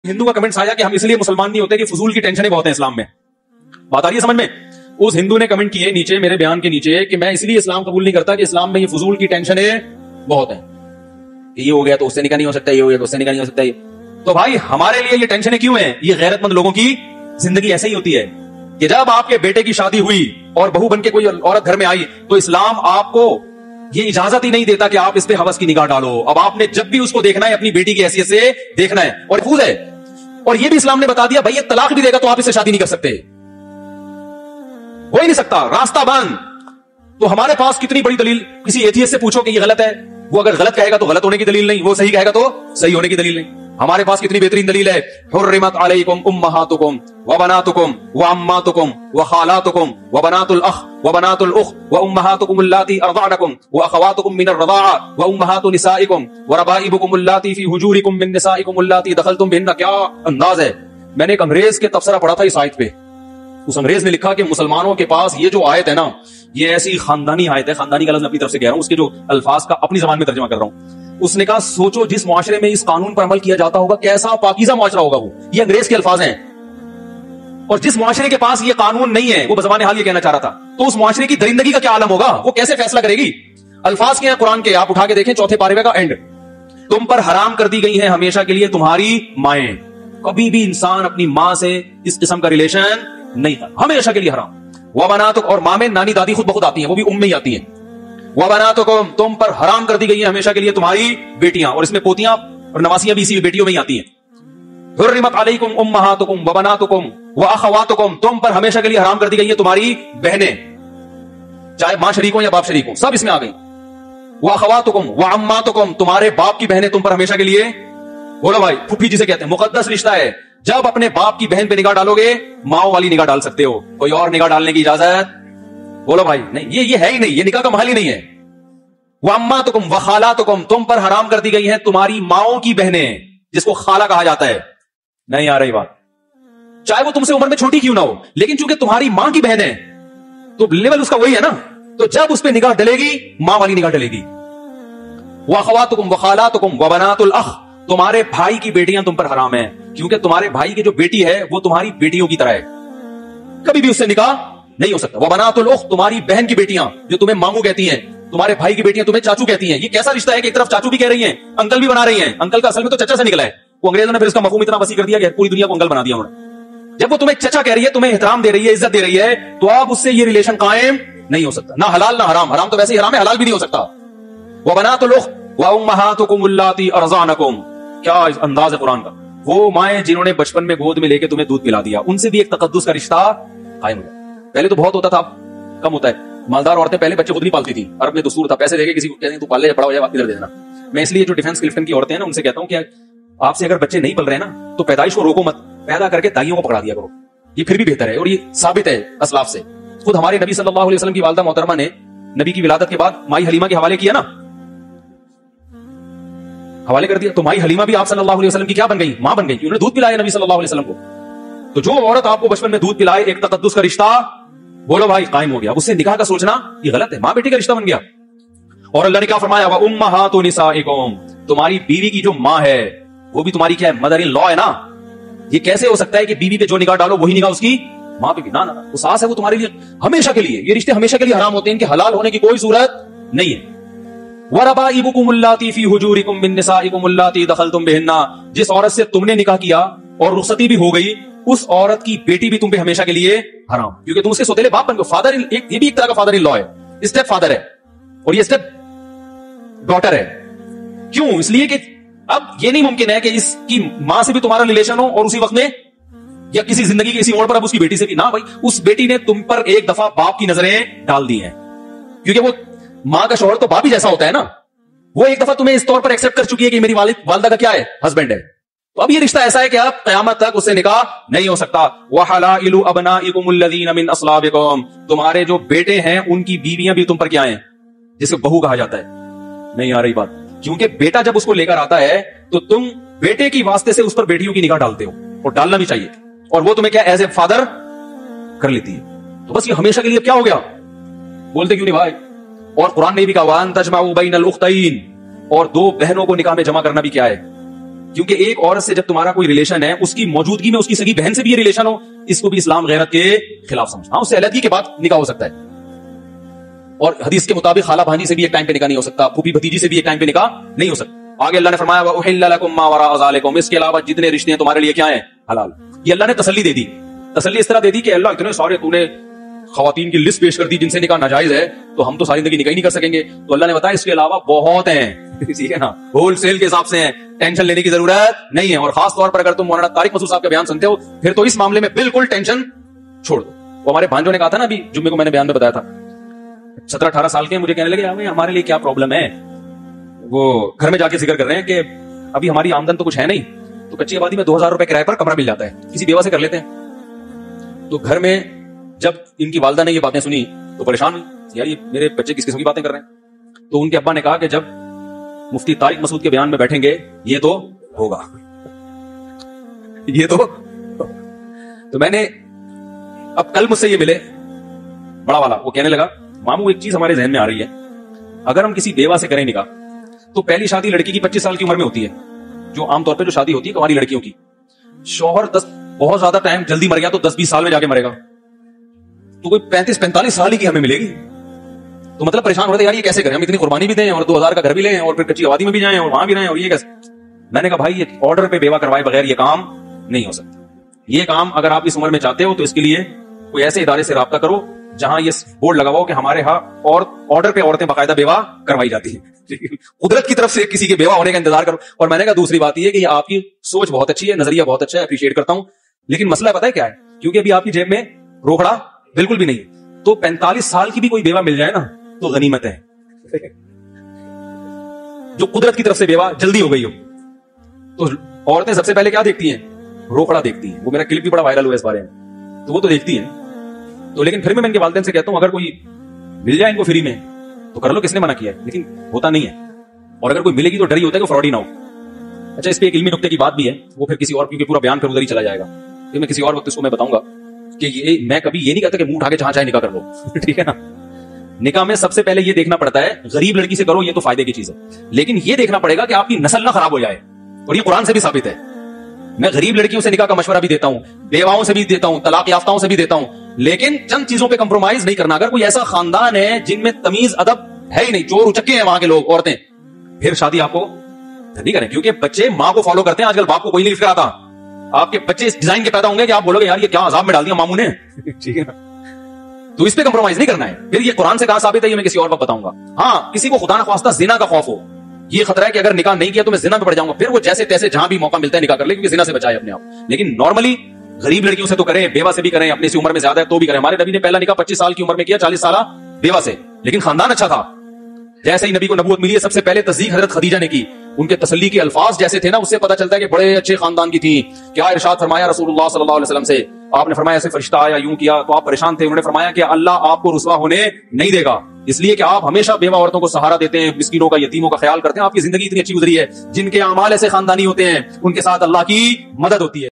हिंदू का कमेंट्स आया कि हम इसलिए मुसलमान नहीं होते कि फजूल की टेंशनें बहुत हैं इस्लाम में। बात आ रही है समझ में? उस हिंदू ने कमेंट किए नीचे मेरे बयान के नीचे कि मैं इसलिए इस्लाम कबूल नहीं करता कि इस्लाम में ये फजूल की टेंशनें बहुत हैं, ये हो गया तो उससे निकाह नहीं हो सकता, ये हो गया तो उससे निकाह नहीं हो सकता। तो भाई हमारे लिए ये टेंशनें क्यों हैं? ये गैरतमंद लोगों की जिंदगी ऐसे ही होती है कि जब आपके बेटे की शादी हुई और बहू बन के कोई औरत घर में आई तो इस्लाम आपको ये इजाजत ही नहीं देता कि आप इस पे हवस की निगाह डालो। अब आपने जब भी उसको देखना है अपनी बेटी की हैसियत से देखना है और महफूज है। और ये भी इस्लाम ने बता दिया भाई ये तलाक भी देगा तो आप इससे शादी नहीं कर सकते, हो ही नहीं सकता, रास्ता बंद। तो हमारे पास कितनी बड़ी दलील, किसी एथियस्ट से पूछो कि ये गलत है, वो अगर गलत कहेगा तो गलत होने की दलील नहीं, वो सही कहेगा तो सही होने की दलील नहीं। हमारे पास कितनी बेहतरीन दलील है, हुर्रिमत अलैकुम उम्महातुकुम व बनातुकुम व अम्मातुकुम व खालातुकुम व बनातुल अख व बनातुल उख व उम्महातुकुम अल्लाती अरज़अनकुम व अखवातुकुम मिनर रज़ाअ व उम्महातु निसाइकुम व रबाइबुकुम अल्लाती फी हुजूरिकुम मिन निसाइकुम अल्लाती दखलतुम बिहिन्ना। क्या अंदाज है। मैंने एक अंग्रेज के तबसरा पढ़ा था इस आयत पे। उस अंग्रेज ने लिखा कि मुसलमानों के पास ये जो आयत है ना, ये ऐसी खानदानी आयत है, खानदानी का लफ्ज़ अपनी तरफ से कह रहा हूं, उसके जो अल्फाज का अपनी जबान में तर्जुमा कर रहा हूं। उसने कहा सोचो जिस मुआशरे में इस कानून पर अमल किया जाता होगा कैसा पाकीज़ा मुआशरा होगा वो। ये अंग्रेज के अल्फाज हैं। और जिस मुआशरे के पास ये कानून नहीं है, वो बज़बान हाल ये कहना चाह रहा था, तो उस मुआशरे की दरिंदगी का क्या आलम होगा, वो कैसे फैसला करेगी। अल्फाज के हैं कुरान के, आप उठा के देखें चौथे पारे का एंड, तुम पर हराम कर दी गई है हमेशा के लिए तुम्हारी माएं। कभी भी इंसान अपनी मां से इस किस्म का रिलेशन नहीं था, हमेशा के लिए हराम। वह बना तो, और मां में नानी दादी खुद बहुत आती हैं, वो भी उम्म ही आती हैं। वह बना तो तुम पर हराम कर दी गई है हमेशा के लिए तुम्हारी बेटियां, और इसमें पोतियां और नवासियां भी इसी बेटियों में ही आती हैं। हुर्रिमत अलैकुम उम्महातुकुम व बनातुकुम व अखवातुकुम, तुम पर हमेशा के लिए हराम कर दी गई है तुम्हारी बहनें, चाहे मां शरीक हो या बाप शरीक हो, सब इसमें आ गई। व अखवातुकुम व अम्मातुकुम, तुम्हारे बाप की बहनें तुम पर हमेशा के लिए, बोलो भाई, फुफी जिसे कहते हैं, मुकद्दस रिश्ता है। जब अपने बाप की बहन पे निगाह डालोगे माओ वाली निगाह डाल सकते हो, कोई और निगाह डालने की इजाजत, बोलो भाई, नहीं, ये है ही नहीं, ये निकाह का महल ही नहीं है। वह अम्मातुकुम व खालातुकुम, तुम पर हराम कर दी गई हैं तुम्हारी माओ की बहनें, जिसको खाला कहा जाता है। नहीं आ रही बात, चाहे वो तुमसे उम्र में छोटी क्यों ना हो, लेकिन चूंकि तुम्हारी मां की बहन है तो लेवल उसका वही है ना, तो जब उस पर निगाह डलेगी मां वाली निगाह डलेगी। वह अखवातुकुम व खालातुकुम व बनातुल अख, तुम्हारे भाई की बेटियां तुम पर हराम है, क्योंकि तुम्हारे भाई की जो बेटी है वो तुम्हारी बेटियों की तरह है, कभी भी उससे निकाह नहीं हो सकता। वह बनातुल उख, तुम्हारी बहन की बेटियां जो तुम्हें मामू कहती हैं, तुम्हारे भाई की बेटियां तुम्हें चाचू कहती हैं। ये कैसा रिश्ता है कि एक तरफ चाचू भी कह रही हैं, अंकल भी बना रही हैं। अंकल का असल में तो चचा से निकला है, वो अंग्रेजों ने फिर इसका मफहूम इतना वसी कर दिया कि पूरी दुनिया को अंकल बना दिया उन्होंने। जब वो तुम्हें चचा कह रही है, तुम्हें एहतराम दे रही है, इज्जत दे रही है, तो अब उससे ये रिलेशन कायम नहीं हो सकता, ना हलाल ना हराम। हराम तो वैसे ही हराम है, हलाल भी नहीं हो सकता। वह बनातुल उख व उम्महातुकुम अल्लाती अरज़अनकुम, क्या अंदाज है कुरान का। वो माएं जिन्होंने बचपन में गोद में लेके तुम्हें दूध पिला दिया, उनसे भी एक तकद्दुस का रिश्ता कायम हो गया। पहले तो बहुत होता था, कम होता है। मालदार औरतें पहले बच्चे खुद नहीं पालती थी, अरब में दस्तूर था, पैसे देके किसी को कहते तू पाल ले, बड़ा हो जाए इधर दे देना। मैं इसलिए जो डिफेंस क्लिफ्टन की औरतें हैं ना, उनसे कहता हूं कि आपसे अगर बच्चे नहीं पल रहे ना तो पैदाइश को रोको मत, पैदा करके दाइयों को पकड़ा दिया करो, ये फिर भी बेहतर है। और ये साबित है असलाफ से। खुद हमारे नबी सल्लल्लाहु अलैहि वसल्लम की वालिदा मोहतरमा ने नबी की विलादत के बाद माई हलीमा के हवाले किया ना, हवाले कर दिया, तो माई हलीमा भी आप सल्लल्लाहु अलैहि वसल्लम की क्या बन गई, मां बन गई, उन्होंने दूध पिलाया नबी सल्लल्लाहु अलैहि वसल्लम को। तो जो औरत आपको बचपन में दूध पिलाए, एक तकद्दुस का रिश्ता, बोलो भाई, कायम हो गया। उससे निकाह का सोचना ये गलत है, मां बेटी का रिश्ता बन गया। और अल्लाह ने क्या फरमाया, व उम्महातु निसाइकुम, तुम्हारी बीवी की जो मां है वो भी तुम्हारी क्या है, मदर इन लॉ है ना। ये कैसे हो सकता है कि बीवी पे जो निगाह डालो वही निगाह उसकी मां पे भी, ना ना ना, वो सास है, वो तुम्हारे लिए हमेशा के लिए, ये रिश्ते हमेशा के लिए हराम होते हैं, इनके हलाल होने की कोई सूरत नहीं है। वरबाइबुकुम अल्लाती फी हुजूरिकुम मिन निसाइकुम अल्लाती दखलतुम बिहिन्ना, जिस औरत से तुमने निकाह किया और रुखसती भी हो गई, उस औरत की बेटी भी तुम पे हमेशा के लिए हराम, क्योंकि तुम उसके सौतेले बाप बन गए। फादर ये भी एक तरह का फादर इन लॉ है, स्टेप फादर है और ये स्टेप डॉटर है। क्यों? इसलिए कि अब ये नहीं मुमकिन है कि इसकी मां से भी तुम्हारा रिलेशन हो और उसी वक्त में या किसी जिंदगी के इसी मोड़ पर अब उसकी बेटी से भी ना। भाई उस बेटी ने तुम पर एक दफा बाप की नजरें डाल दी हैं, क्योंकि वो मां का शौहर तो बाप ही जैसा होता है ना। वो एक दफा तुम्हें इस तौर पर एक्सेप्ट कर चुकी है कि मेरी वालिदा का क्या है, हस्बैंड है। तो अब ये रिश्ता ऐसा है कि अब कयामत तक उससे निकाह नहीं हो सकता। वहलाइलु अबनाइकुम अल्लज़ीना मिन अस्लाबिकुम, तुम्हारे जो बेटे हैं उनकी बीवियां भी तुम पर क्या हैं, जिसे बहू कहा जाता है। नहीं आ रही बात, क्योंकि बेटा जब उसको लेकर आता है तो तुम बेटे की वास्ते से उस पर बेटियों की निगाह डालते हो, और डालना भी चाहिए, और वो तुम्हें क्या एज ए फादर कर लेती है। तो बस ये हमेशा के लिए क्या हो गया, बोलते क्यों नहीं भाई। और कुरान ने भी कहा वान तजमाउ बैनल उख्तैन, और दो बहनों को निकाह में जमा करना भी क्या है, کیونکہ ایک عورت سے جب تمہارا کوئی ریلیشن ہے، اس کی موجودگی میں اس کی سگی بہن سے بھی یہ ریلیشن ہو، اس کو بھی اسلام غیرت کے خلاف سمجھنا. اس سے علیحدگی کے بعد نکاح ہو سکتا ہے، اور حدیث کے مطابق خالہ بھانجی سے بھی ایک ٹائم پہ نکاح نہیں ہو سکتا، پھوپھی بھتیجی سے بھی ایک ٹائم پہ نکاح نہیں ہو سکتا. آگے اللہ نے فرمایا وَأُحِلَّ لَكُم مَّا وَرَاءَ ذَلِكُمْ، اس کے علاوہ جتنے رشتے ہیں تمہارے لیے کیا ہیں؟ حلال. یہ اللہ نے تسلی دے دی. تسلی اس طرح دے دی کہ اللہ اتنے سارے تو نے خواتین کی لسٹ پیش کر دی جن سے نکاح ناجائز ہے، تو ہم تو ساری زندگی نکاح ہی نہیں کر سکیں گے. تو اللہ نے بتایا اس کے علاوہ بہت ہیں، ٹھیک ہے نا، ہول سیل کے حساب سے ہیں، ٹینشن لینے کی ضرورت نہیں ہے. اور خاص طور پر اگر تم مولانا طارق مسعود صاحب کا بیان سنتے ہو پھر تو اس معاملے میں بالکل ٹینشن چھوڑ دو. وہ ہمارے بھانجوں نے کہا تھا نا، ابھی جمعے کو میں نے بیان میں بتایا تھا، 17-18 سال کے مجھے کہنے لگے ہمارے لیے کیا پرابلم ہے. وہ گھر میں جا کے ذکر کر رہے ہیں کہ ابھی ہماری آمدن تو کچھ ہے نہیں، تو کچی آبادی میں 2000 روپے کرائے پر کمرہ مل جاتا ہے، کسی بیوہ سے کر لیتے ہیں. تو گھر میں جب ان کی والدہ نے یہ باتیں سنی تو پریشان ہوئی، یار یہ میرے بچے کس قسم کی باتیں کر رہے ہیں. تو ان کے ابا نے کہا کہ جب مفتی طارق مسعود کے بیان میں بیٹھیں گے یہ تو ہوگا، یہ تو میں نے اب کل مجھ سے یہ ملے بڑا والا، وہ کہنے لگا ماموں ایک چیز ہمارے ذہن میں آ رہی ہے، اگر ہم کسی بیوہ سے کریں نکاح تو پہلی شادی لڑکی کی 25 سال کی عمر میں ہوتی ہے، جو عام طور پہ جو شادی ہوتی ہے ہماری لڑکیوں کی. شوہر بہت زیادہ ٹائم جلدی مر گیا تو 10-20 سال میں جا کے مرے گا، تو کوئی 35-45 سال ہی کی ہمیں ملے گی. تو مطلب پریشان ہو رہے تھے یار یہ کیسے کریں، ہم اتنی قربانی بھی دیں اور 2000 کا گھر بھی لیں اور پھر کچی آبادی میں بھی جائیں اور وہاں بھی رہیں، اور یہ کیسے. میں نے کہا بھائی یہ آرڈر پہ بیوہ کروائے بغیر یہ کام نہیں ہو سکتا. یہ کام اگر آپ اس عمر میں چاہتے ہو تو اس کے لیے کوئی ایسے ادارے سے رابطہ کرو جہاں یہ بورڈ لگا ہو کہ ہمارے ہاں اور آرڈر پہ عورتیں باقاعدہ بیوہ کروائی جاتی ہیں. قدرت کی طرف سے کسی کے بیوہ ہونے کا انتظار کرو. اور میں نے کہا دوسری بات یہ کہ یہ آپ کی سوچ بہت اچھی ہے، نظریہ بہت اچھا ہے، اپریشیٹ کرتا ہوں، لیکن مسئلہ پتہ ہے کیا ہے، کیونکہ ابھی آپ کی جیب میں روکڑا بالکل بھی نہیں، تو 45 سال کی بھی کوئی بیوہ مل جائے نا تو غنیمت ہے، جو قدرت کی طرف سے بیوہ جلدی ہو گئی ہو. تو عورتیں سب سے پہلے کیا دیکھتی ہیں؟ روکڑا دیکھتی ہیں. وہ میرا کلپ بھی بڑا وائرل ہوا اس بارے میں، تو وہ تو دیکھتی ہیں. تو لیکن پھر میں ان کے والدین سے کہتا ہوں اگر کوئی مل جائے ان کو فری میں تو کر لو، کس نے منع کیا ہے، لیکن ہوتا نہیں ہے. اور اگر کوئی ملے گی تو ڈر ہی ہوتا ہے کہ فراڈ ہی نہ ہو. اچھا اس پہ ایک علمی نقطے کی بات بھی ہے، وہ پھر کسی اور، کیونکہ پورا بیان پھر ادھر ہی چلا جائے گا، پھر میں کسی اور وقت اس کو میں بتاؤں گا کہ یہ میں کبھی یہ نہیں کہتا کہ منہ اٹھا کے جہاں چاہے نکاح کر لو، ٹھیک ہے نا. نکاح میں سب سے پہلے یہ دیکھنا پڑتا ہے، غریب لڑکی سے کرو یہ تو فائدے کی چیز ہے، لیکن یہ دیکھنا پڑے گا کہ آپ کی نسل نہ خراب ہو جائے، اور یہ قرآن سے بھی ثابت ہے. میں غریب لڑکیوں سے نکاح کا مشورہ بھی دیتا ہوں، بیواؤں سے بھی دیتا ہوں، طلاق یافتاؤں سے بھی دیتا ہوں، لیکن چند چیزوں پہ کمپرومائز نہیں کرنا. اگر کوئی ایسا خاندان ہے جن میں تمیز ادب ہے ہی نہیں، چور اچکے ہیں وہاں کے لوگ، عورتیں، پھر شادی آپ کو نہیں کریں. کیونکہ بچے ماں کو فالو کرتے ہیں، آج کل باپ کو کوئی نہیں فکر آتا. آپ کے بچے اس ڈیزائن کے پیدا ہوں گے کہ آپ بولو گے یار یہ کیا عذاب میں ڈال دیا ماموں نے، ٹھیک ہے نا. تو اس پہ کمپرومائز نہیں کرنا ہے. پھر یہ قرآن سے کہاں ثابت ہے یہ میں کسی اور وقت بتاؤں گا. ہاں کسی کو خدا نخواستہ زنا کا خوف ہو، یہ خطرہ ہے کہ اگر نکاح نہیں کیا تو میں زنا میں پڑ جاؤں گا، پھر وہ جیسے تیسے جہاں بھی موقع ملتا ہے نکاح کر لے، کیونکہ زنا سے بچائے اپنے آپ. لیکن نارملی غریب لڑکیوں سے تو کریں، بیوہ سے بھی کریں، اپنی سی عمر میں زیادہ ہے تو بھی کریں. ہمارے نبی نے پہلا نکاح 25 سال کی عمر میں کیا، 40 سالہ بیوہ سے، لیکن خاندان اچھا تھا. جیسے ہی نبی کو نبوت ملی ہے سب سے پہلے تصدیق حضرت خدیجہ نے کی. ان کے تسلی کے الفاظ جیسے تھے نا، اس سے پتہ چلتا ہے کہ بڑے اچھے خاندان کی تھی. کیا ارشاد فرمایا رسول اللہ صلی اللہ علیہ وسلم سے، آپ نے فرمایا ایسے فرشتہ آیا یوں کیا تو آپ پریشان تھے. انہوں نے فرمایا کہ اللہ آپ کو رسوا ہونے نہیں دے گا، اس لیے کہ آپ ہمیشہ بیوہ عورتوں کو سہارا دیتے ہیں، مسکینوں کا، یتیموں کا خیال کرتے ہیں. آپ کی زندگی اتنی اچھی گزری ہے. جن کے اعمال ایسے خاندانی ہوتے ہیں ان کے ساتھ اللہ کی مدد ہوتی ہے.